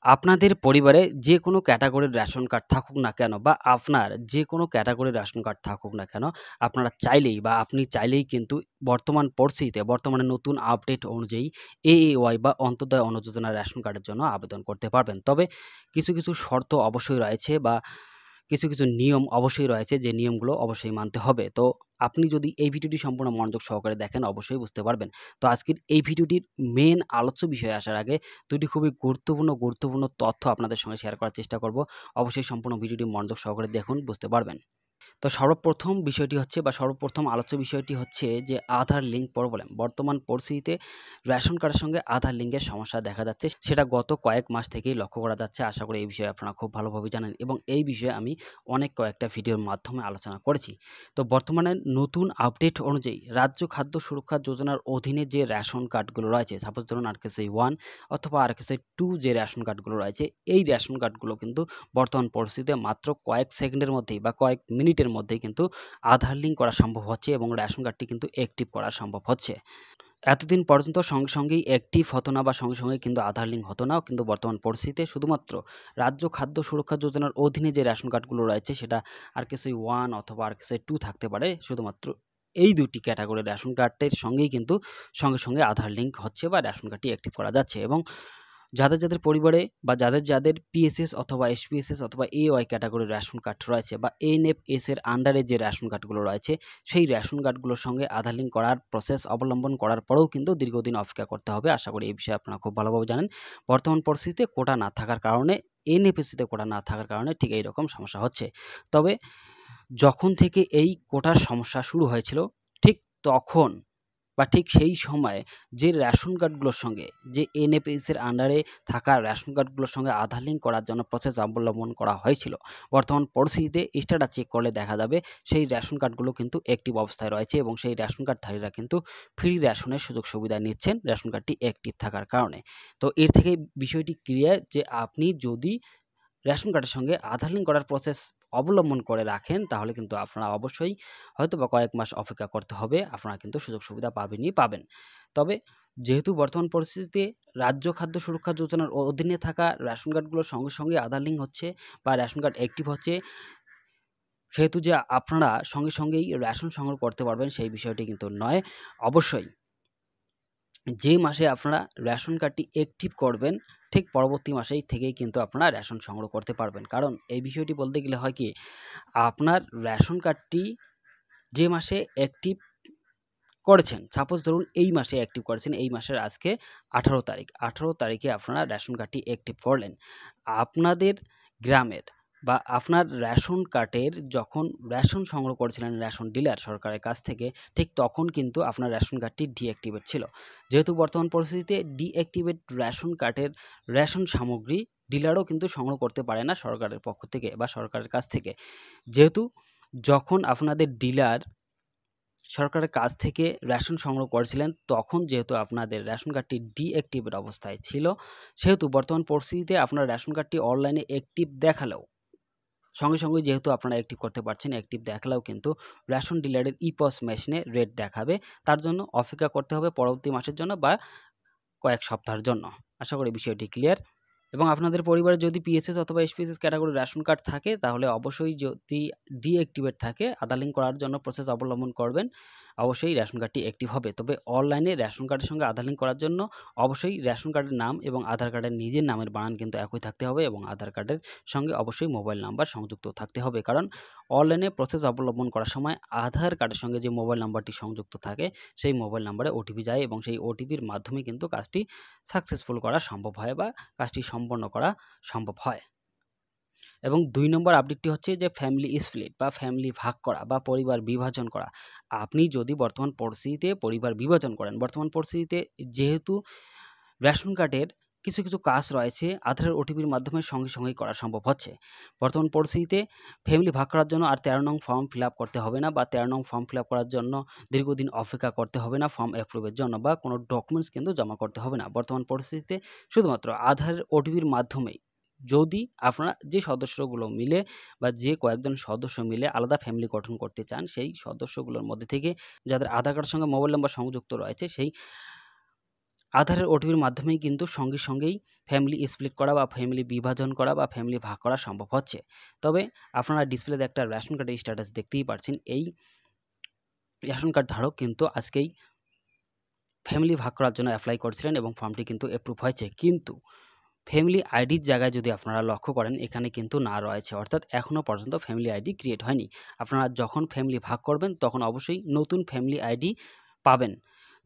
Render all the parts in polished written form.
আপনাদের পরিবারে যে কোনো ক্যাটাগরির রেশন কার্ড থাকুক না কেন বা আপনার যে কোনো ক্যাটাগরির রেশন কার্ড থাকুক না কেন, আপনারা চাইলেই বা আপনি চাইলেই কিন্তু বর্তমান পরিস্থিতিতে বর্তমানে নতুন আপডেট অনুযায়ী এএওয়াই বা অন্তোদয় অন্ন যোজনার রেশন কার্ডের জন্য আবেদন করতে পারবেন। তবে কিছু শর্ত অবশ্যই রয়েছে বা কিছু নিয়ম অবশ্যই রয়েছে, যে নিয়মগুলো অবশ্যই মানতে হবে। তো আপনি যদি এই ভিডিওটি সম্পূর্ণ মনোযোগ সহকারে দেখেন অবশ্যই বুঝতে পারবেন। তো আজকের এই ভিডিওটির মেইন আলোচ্য বিষয়ে আসার আগে ২ টি খুবই গুরুত্বপূর্ণ তথ্য আপনাদের সঙ্গে শেয়ার করার চেষ্টা করব। অবশ্যই সম্পূর্ণ ভিডিওটি মনোযোগ সহকারে দেখুন, বুঝতে পারবেন। তো সর্বপ্রথম আলোচ্য বিষয়টি হচ্ছে যে আধার লিঙ্ক প্রবলেম। বর্তমান পরিস্থিতিতে রেশন কার্ডের সঙ্গে আধার লিঙ্কের সমস্যা দেখা যাচ্ছে। সেটা গত কয়েক মাস থেকেই লক্ষ্য করা যাচ্ছে। আশা করি এই বিষয়ে আপনারা খুব ভালোভাবে জানেন এবং এই বিষয়ে আমি কয়েকটা ভিডিওর মাধ্যমে আলোচনা করেছি। তো বর্তমানে নতুন আপডেট অনুযায়ী রাজ্য খাদ্য সুরক্ষা যোজনার অধীনে যে রেশন কার্ডগুলো রয়েছে, সাপোজ ধরুন আরকেসি 1 অথবা আরকেসি 2 যে রেশন কার্ডগুলো রয়েছে, এই রেশন কার্ডগুলো কিন্তু বর্তমান পরিস্থিতিতে মাত্র কয়েক সেকেন্ডের মধ্যেই বা কয়েক মিনিটের মধ্যেই কিন্তু আধার লিঙ্ক করা সম্ভব হচ্ছে এবং রেশন কার্ডটি কিন্তু অ্যাক্টিভ করা সম্ভব হচ্ছে। এতদিন পর্যন্ত সঙ্গেই অ্যাক্টিভ হতো না বা সঙ্গে কিন্তু আধার লিঙ্ক হতো না। কিন্তু বর্তমান পরিস্থিতিতে শুধুমাত্র রাজ্য খাদ্য সুরক্ষা যোজনার অধীনে যে রেশন কার্ডগুলো রয়েছে, সেটা আরকেসি 1 অথবা আরকেসি 2 থাকতে পারে। শুধুমাত্র এই ২ টি ক্যাটাগরির রেশন কার্ডের সঙ্গেই কিন্তু সঙ্গে আধার লিঙ্ক হচ্ছে বা রেশন কার্ডটি অ্যাক্টিভ করা যাচ্ছে এবং যাদের পরিবারে বা যাদের পিএসএস অথবা এসপিএসএস অথবা এওয়াই ক্যাটাগরির রেশন কার্ড রয়েছে বা এনএফএস এর আন্ডারে যে রেশন কার্ডগুলো রয়েছে, সেই রেশন কার্ডগুলোর সঙ্গে আধার লিঙ্ক করার প্রসেস অবলম্বন করার পরেও কিন্তু দীর্ঘদিন অপেক্ষা করতে হবে। আশা করি এই বিষয়ে আপনারা খুব ভালোভাবে জানেন। বর্তমান পরিস্থিতিতে কোটা না থাকার কারণে, এনএফএসতে কোটা না থাকার কারণে ঠিক এইরকম সমস্যা হচ্ছে। তবে যখন থেকে এই কোটার সমস্যা শুরু হয়েছিল, ঠিক তখন বা ঠিক সেই সময়ে যে রেশন কার্ডগুলোর সঙ্গে, যে এনএপিএস এর আন্ডারে থাকা রেশন কার্ডগুলোর সঙ্গে আধার লিঙ্ক করার জন্য প্রসেস অবলম্বন করা হয়েছিল, বর্তমান পরিস্থিতিতে স্ট্যাটাস চেক করলে দেখা যাবে সেই রেশন কার্ডগুলো কিন্তু অ্যাক্টিভ অবস্থায় রয়েছে এবং সেই রেশন কার্ডধারীরা কিন্তু ফ্রি রেশনের সুযোগ সুবিধা নিচ্ছেন রেশন কার্ডটি অ্যাক্টিভ থাকার কারণে। তো এর থেকে বিষয়টি ক্লিয়ার যে আপনি যদি রেশন কার্ডের সঙ্গে আধার লিঙ্ক করার প্রসেস অবলম্বন করে রাখেন, তাহলে কিন্তু আপনারা অবশ্যই হয়তোবা কয়েক মাস অপেক্ষা করতে হবে। আপনারা কিন্তু সুযোগ সুবিধা পাবেনই পাবেন। তবে যেহেতু বর্তমান পরিস্থিতিতে রাজ্য খাদ্য সুরক্ষা যোজনার অধীনে থাকা রেশন কার্ডগুলোর সঙ্গে আধার লিঙ্ক হচ্ছে বা রেশন কার্ড অ্যাক্টিভ হচ্ছে, সেহেতু যে আপনারা সঙ্গেই রেশন সংগ্রহ করতে পারবেন সেই বিষয়টি কিন্তু নয়। অবশ্যই যে মাসে আপনারা রেশন কার্ডটি অ্যাক্টিভ করবেন, ঠিক পরবর্তী মাসেই থেকেই কিন্তু আপনারা রেশন সংগ্রহ করতে পারবেন। কারণ এই বিষয়টি বলতে গেলে হয় কি, আপনার রেশন কার্ডটি যে মাসে অ্যাক্টিভ করেছেন, সাপোজ ধরুন এই মাসে অ্যাক্টিভ করেছেন, এই মাসের আজকে ১৮ তারিখ। ১৮ তারিখে আপনারা রেশন কার্ডটি অ্যাক্টিভ করলেন। আপনাদের গ্রামের বা আপনার রেশন কার্ডের যখন রেশন সংগ্রহ করেছিলেন রেশন ডিলার সরকারের কাছ থেকে, ঠিক তখন কিন্তু আপনার রেশন কার্ডটি ডিঅ্যাক্টিভেট ছিল। যেহেতু বর্তমান পরিস্থিতিতে ডিঅ্যাক্টিভেট রেশন কার্ডের রেশন সামগ্রী ডিলারও কিন্তু সংগ্রহ করতে পারে না সরকারের পক্ষ থেকে বা সরকারের কাছ থেকে। যেহেতু যখন আপনাদের ডিলার সরকারের কাছ থেকে রেশন সংগ্রহ করেছিলেন, তখন যেহেতু আপনাদের রেশন কার্ডটি ডিঅ্যাক্টিভেট অবস্থায় ছিল, সেহেতু বর্তমান পরিস্থিতিতে আপনার রেশন কার্ডটি অনলাইনে অ্যাক্টিভ দেখালেও, সঙ্গে যেহেতু আপনারা অ্যাক্টিভ করতে পারছেন, অ্যাক্টিভ দেখালেও কিন্তু রেশন ডিলারের ইপস মেশিনে রেট দেখাবে। তার জন্য অপেক্ষা করতে হবে পরবর্তী মাসের জন্য বা কয়েক সপ্তাহের জন্য। আশা করি বিষয়টি ক্লিয়ার। এবং আপনাদের পরিবারে যদি পিএসএস অথবা এসপিএসএস ক্যাটাগরির রেশন কার্ড থাকে, তাহলে অবশ্যই যদি ডিঅ্যাক্টিভেট থাকে, আধার লিঙ্ক করার জন্য প্রসেস অবলম্বন করবেন। অবশ্যই রেশন কার্ডটি অ্যাক্টিভ হবে। তবে অনলাইনে রেশন কার্ডের সঙ্গে আধার লিঙ্ক করার জন্য অবশ্যই রেশন কার্ডের নাম এবং আধার কার্ডের নিজের নামের বানান কিন্তু একই থাকতে হবে এবং আধার কার্ডের সঙ্গে অবশ্যই মোবাইল নাম্বার সংযুক্ত থাকতে হবে। কারণ অনলাইনে প্রসেস অবলম্বন করার সময় আধার কার্ডের সঙ্গে যে মোবাইল নাম্বারটি সংযুক্ত থাকে, সেই মোবাইল নাম্বারে ওটিপি যায় এবং সেই ওটিপির মাধ্যমে কিন্তু কাজটি সাকসেসফুল করা সম্ভব হয় বা কাজটি সম্পন্ন করা সম্ভব হয়। এবং ২ নম্বর আপডেটটি হচ্ছে যে ফ্যামিলি স্প্লিট বা ফ্যামিলি ভাগ করা বা পরিবার বিভাজন করা। আপনি যদি বর্তমান পরিস্থিতিতে পরিবার বিভাজন করেন, বর্তমান পরিস্থিতিতে যেহেতু রেশন কার্ডের কিছু কাজ রয়েছে আধারের ওটিপির মাধ্যমে সঙ্গেই করা সম্ভব হচ্ছে। বর্তমান পরিস্থিতিতে ফ্যামিলি ভাগ করার জন্য আর ১৩ নং ফর্ম ফিল আপ করতে হবে না বা ১৩ নং ফর্ম ফিল আপ করার জন্য দীর্ঘদিন অপেক্ষা করতে হবে না ফর্ম অ্যাপ্রুভের জন্য বা কোনো ডকুমেন্টস কিন্তু জমা করতে হবে না। বর্তমান পরিস্থিতিতে শুধুমাত্র আধারের ওটিপির মাধ্যমেই, যদি আপনারা যে সদস্যগুলো মিলে বা যে কয়েকজন সদস্য মিলে আলাদা ফ্যামিলি গঠন করতে চান, সেই সদস্যগুলোর মধ্যে থেকে যাদের আধার কার্ডের সঙ্গে মোবাইল নাম্বার সংযুক্ত রয়েছে, সেই আধারের ওটিপির মাধ্যমেই কিন্তু সঙ্গেই ফ্যামিলি স্প্লিট করা বা ফ্যামিলি বিভাজন করা বা ফ্যামিলি ভাগ করা সম্ভব হচ্ছে। তবে আপনারা ডিসপ্লেতে একটা রেশন কার্ডের স্ট্যাটাস দেখতেই পাচ্ছেন। এই রেশন কার্ড ধারক কিন্তু আজকেই ফ্যামিলি ভাগ করার জন্য অ্যাপ্লাই করেছিলেন এবং ফর্মটি কিন্তু অ্যাপ্রুভ হয়েছে। কিন্তু ফ্যামিলি আইডির জায়গায় যদি আপনারা লক্ষ্য করেন, এখানে কিন্তু না রয়েছে, অর্থাৎ এখনও পর্যন্ত ফ্যামিলি আইডি ক্রিয়েট হয়নি। আপনারা যখন ফ্যামিলি ভাগ করবেন তখন অবশ্যই নতুন ফ্যামিলি আইডি পাবেন।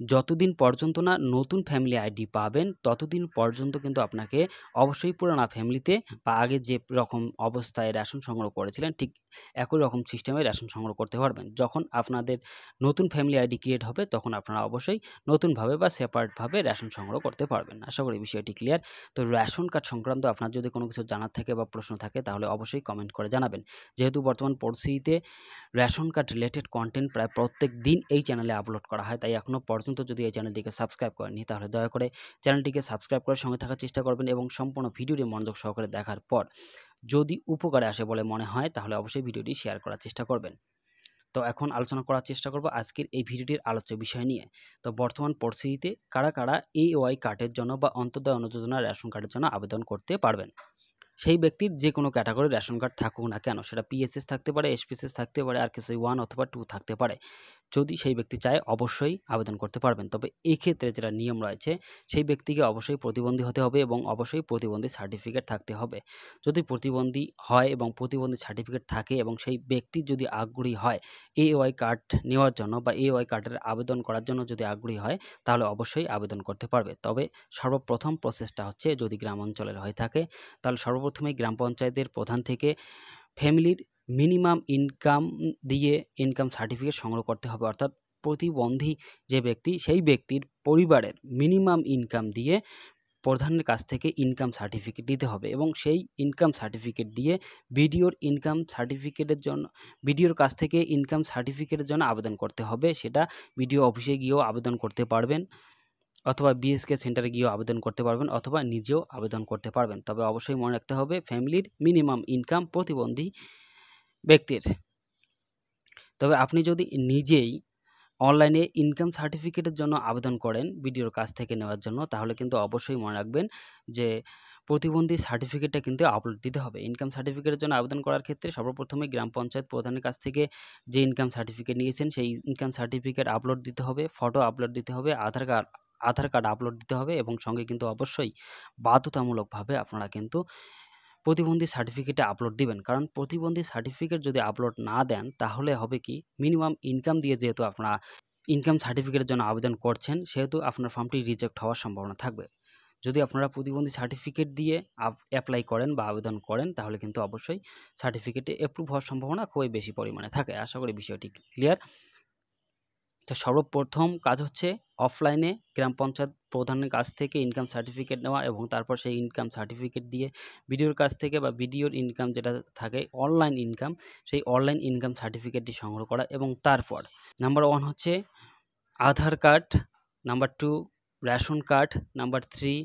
যতদিন পর্যন্ত না নতুন ফ্যামিলি আইডি পাবেন ততদিন পর্যন্ত কিন্তু আপনাকে অবশ্যই পুরানা ফ্যামিলিতে বা আগে যে রকম অবস্থায় রেশন সংগ্রহ করেছিলেন ঠিক একই রকম সিস্টেমে রেশন সংগ্রহ করতে পারবেন। যখন আপনাদের নতুন ফ্যামিলি আইডি ক্রিয়েট হবে তখন আপনারা অবশ্যই নতুনভাবে বা সেপারেটভাবে রেশন সংগ্রহ করতে পারবেন। আশা করি বিষয়টি ক্লিয়ার। তো রেশন কার্ড সংক্রান্ত আপনার যদি কোনো কিছু জানার থাকে বা প্রশ্ন থাকে তাহলে অবশ্যই কমেন্ট করে জানাবেন। যেহেতু বর্তমান পরিস্থিতিতে রেশন কার্ড রিলেটেড কন্টেন্ট প্রায় প্রত্যেক দিন এই চ্যানেলে আপলোড করা হয়, তাই এখনও পর্যন্ত যদি এই চ্যানেলটিকে সাবস্ক্রাইব করেননি তাহলে দয়া করে চ্যানেলটিকে সাবস্ক্রাইব করে সঙ্গে থাকার চেষ্টা করবেন এবং সম্পূর্ণ ভিডিওটি মনোযোগ সহকারে দেখার পর যদি উপকারে আসে বলে মনে হয় তাহলে অবশ্যই ভিডিওটি শেয়ার করার চেষ্টা করবেন। তো এখন আলোচনা করার চেষ্টা করব আজকের এই ভিডিওটির আলোচ্য বিষয় নিয়ে। তো বর্তমান পরিস্থিতিতে কারা এওয়াই কার্ডের জন্য বা অন্তোদয় অন্ন যোজনা রেশন কার্ডের জন্য আবেদন করতে পারবেন। সেই ব্যক্তির যে কোনো ক্যাটাগরির রেশন কার্ড থাকুক না কেন, সেটা পিএসএস থাকতে পারে, এসপিএসএস থাকতে পারে, আর কিছু 1 অথবা 2 থাকতে পারে। যদি সেই ব্যক্তি চায় অবশ্যই আবেদন করতে পারবেন। তবে এক্ষেত্রে যেটা নিয়ম রয়েছে, সেই ব্যক্তিকে অবশ্যই প্রতিবন্ধী হতে হবে এবং অবশ্যই প্রতিবন্ধী সার্টিফিকেট থাকতে হবে। যদি প্রতিবন্ধী হয় এবং প্রতিবন্ধী সার্টিফিকেট থাকে এবং সেই ব্যক্তি যদি আগ্রহী হয় এওয়াই কার্ড নেওয়ার জন্য বা এওয়াই কার্ডের আবেদন করার জন্য যদি আগ্রহী হয় তাহলে অবশ্যই আবেদন করতে পারবে। তবে সর্বপ্রথম প্রসেসটা হচ্ছে যদি গ্রাম অঞ্চলের হয়ে থাকে তাহলে সর্বপ্রথমেই গ্রাম পঞ্চায়েতের প্রধান থেকে ফ্যামিলির মিনিমাম ইনকাম দিয়ে ইনকাম সার্টিফিকেট সংগ্রহ করতে হবে। অর্থাৎ প্রতিবন্ধী যে ব্যক্তি সেই ব্যক্তির পরিবারের মিনিমাম ইনকাম দিয়ে প্রধানের কাছ থেকে ইনকাম সার্টিফিকেট নিতে হবে এবং সেই ইনকাম সার্টিফিকেট দিয়ে বিডিওর কাছ থেকে ইনকাম সার্টিফিকেটের জন্য আবেদন করতে হবে। সেটা বিডিও অফিসে গিয়েও আবেদন করতে পারবেন অথবা বিএসকে সেন্টারে গিয়েও আবেদন করতে পারবেন অথবা নিজেও আবেদন করতে পারবেন। তবে অবশ্যই মনে রাখতে হবে ফ্যামিলির মিনিমাম ইনকাম প্রতিবন্ধী ব্যক্তির। তবে আপনি যদি নিজেই অনলাইনে ইনকাম সার্টিফিকেটের জন্য আবেদন করেন বিডিওর কাছ থেকে নেওয়ার জন্য তাহলে কিন্তু অবশ্যই মনে রাখবেন যে প্রতিবন্ধী সার্টিফিকেটটা কিন্তু আপলোড দিতে হবে। ইনকাম সার্টিফিকেটের জন্য আবেদন করার ক্ষেত্রে সর্বপ্রথমে গ্রাম পঞ্চায়েত প্রধানের কাছ থেকে যে ইনকাম সার্টিফিকেট নিয়েছেন সেই ইনকাম সার্টিফিকেট আপলোড দিতে হবে, ফটো আপলোড দিতে হবে, আধার কার্ড আপলোড দিতে হবে এবং সঙ্গে কিন্তু অবশ্যই বাধ্যতামূলকভাবে আপনারা কিন্তু প্রতিবন্ধী সার্টিফিকেটে আপলোড দিবেন। কারণ প্রতিবন্ধী সার্টিফিকেট যদি আপলোড না দেন তাহলে হবে কি মিনিমাম ইনকাম দিয়ে যেহেতু আপনারা ইনকাম সার্টিফিকেটের জন্য আবেদন করছেন সেহেতু আপনার ফর্মটি রিজেক্ট হওয়ার সম্ভাবনা থাকবে। যদি আপনারা প্রতিবন্ধী সার্টিফিকেট দিয়ে অ্যাপ্লাই করেন বা আবেদন করেন তাহলে কিন্তু অবশ্যই সার্টিফিকেটে অ্যাপ্রুভ হওয়ার সম্ভাবনা খুবই বেশি পরিমাণে থাকে। আশা করি বিষয়টি ক্লিয়ার। তো সর্বপ্রথম কাজ হচ্ছে অফলাইনে গ্রাম পঞ্চায়েত প্রধানের কাছ থেকে ইনকাম সার্টিফিকেট নেওয়া এবং তারপর সেই ইনকাম সার্টিফিকেট দিয়ে বিডিওর কাছ থেকে বা বিডিওর ইনকাম যেটা থাকে অনলাইন ইনকাম, সেই অনলাইন ইনকাম সার্টিফিকেটটি সংগ্রহ করা এবং তারপর নাম্বার 1 হচ্ছে Aadhaar card, number 2 ration card, number 3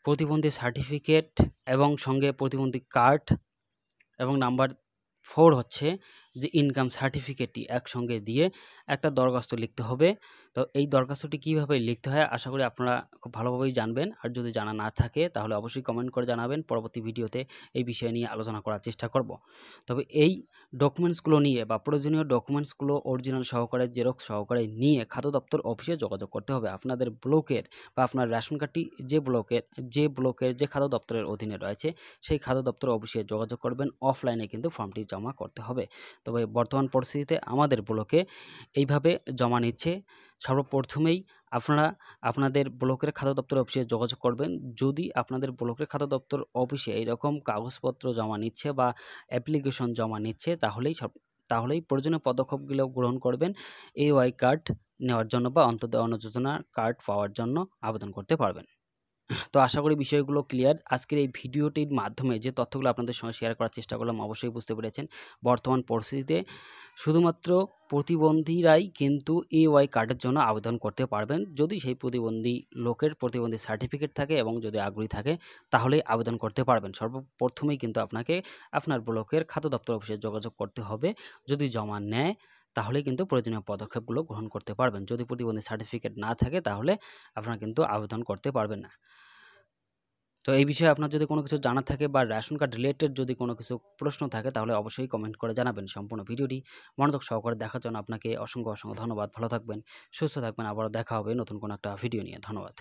প্রতিবন্ধী সার্টিফিকেট এবং সঙ্গে প্রতিবন্ধী কার্ড এবং নাম্বার 4 হচ্ছে যে ইনকাম সার্টিফিকেটটি একসঙ্গে দিয়ে একটা দরখাস্ত লিখতে হবে। তো এই দরখাস্তটি কীভাবে লিখতে হয় আশা করি আপনারা খুব ভালোভাবেই জানবেন। আর যদি জানা না থাকে তাহলে অবশ্যই কমেন্ট করে জানাবেন। পরবর্তী ভিডিওতে এই বিষয় নিয়ে আলোচনা করার চেষ্টা করব। তবে এই ডকুমেন্টসগুলো নিয়ে বা প্রয়োজনীয় ডকুমেন্টসগুলো অরিজিনাল সহকারে জেরক্স সহকারে নিয়ে খাদ্য দপ্তর অফিসে যোগাযোগ করতে হবে। আপনাদের ব্লকের বা আপনার রেশন কার্ডটি যে খাদ্য দপ্তরের অধীনে রয়েছে সেই খাদ্য দপ্তর অফিসে যোগাযোগ করবেন। অফলাইনে কিন্তু ফর্মটি জমা করতে হবে। তবে বর্তমান পরিস্থিতিতে আমাদের ব্লকে এইভাবে জমা নিচ্ছে। সর্বপ্রথমেই আপনারা আপনাদের ব্লকের খাদ্য দপ্তর অফিসে যোগাযোগ করবেন। যদি আপনাদের ব্লকের খাদ্য দপ্তর অফিসে এইরকম কাগজপত্র জমা নিচ্ছে বা অ্যাপ্লিকেশন জমা নিচ্ছে তাহলেই প্রয়োজনীয় পদক্ষেপগুলো গ্রহণ করবেন এওয়াই কার্ড নেওয়ার জন্য বা অন্তোদয় অন্ন যোজনার কার্ড পাওয়ার জন্য আবেদন করতে পারবেন। তো আশা করি বিষয়গুলো ক্লিয়ার। আজকের এই ভিডিওটির মাধ্যমে যে তথ্যগুলো আপনাদের সঙ্গে শেয়ার করার চেষ্টা করলাম অবশ্যই বুঝতে পেরেছেন। বর্তমান পরিস্থিতিতে শুধুমাত্র প্রতিবন্ধীরাই কিন্তু এওয়াই কার্ডের জন্য আবেদন করতে পারবেন। যদি সেই প্রতিবন্ধী লোকের প্রতিবন্ধী সার্টিফিকেট থাকে এবং যদি আগ্রহী থাকে তাহলেই আবেদন করতে পারবেন। সর্বপ্রথমেই কিন্তু আপনাকে আপনার ব্লকের খাদ্য দপ্তর অফিসে যোগাযোগ করতে হবে। যদি জমা নেয় তাহলেই কিন্তু প্রয়োজনীয় পদক্ষেপগুলো গ্রহণ করতে পারবেন। যদি প্রতিবন্ধী সার্টিফিকেট না থাকে তাহলে আপনারা কিন্তু আবেদন করতে পারবেন না। তো এই বিষয়ে আপনার যদি কোনো কিছু জানার থাকে বা রেশন কার্ড রিলেটেড যদি কোনো কিছু প্রশ্ন থাকে তাহলে অবশ্যই কমেন্ট করে জানাবেন। সম্পূর্ণ ভিডিওটি মনোযোগ সহকারে দেখার জন্য আপনাকে অসংখ্য ধন্যবাদ। ভালো থাকবেন, সুস্থ থাকবেন। আবারও দেখা হবে নতুন কোনো একটা ভিডিও নিয়ে। ধন্যবাদ।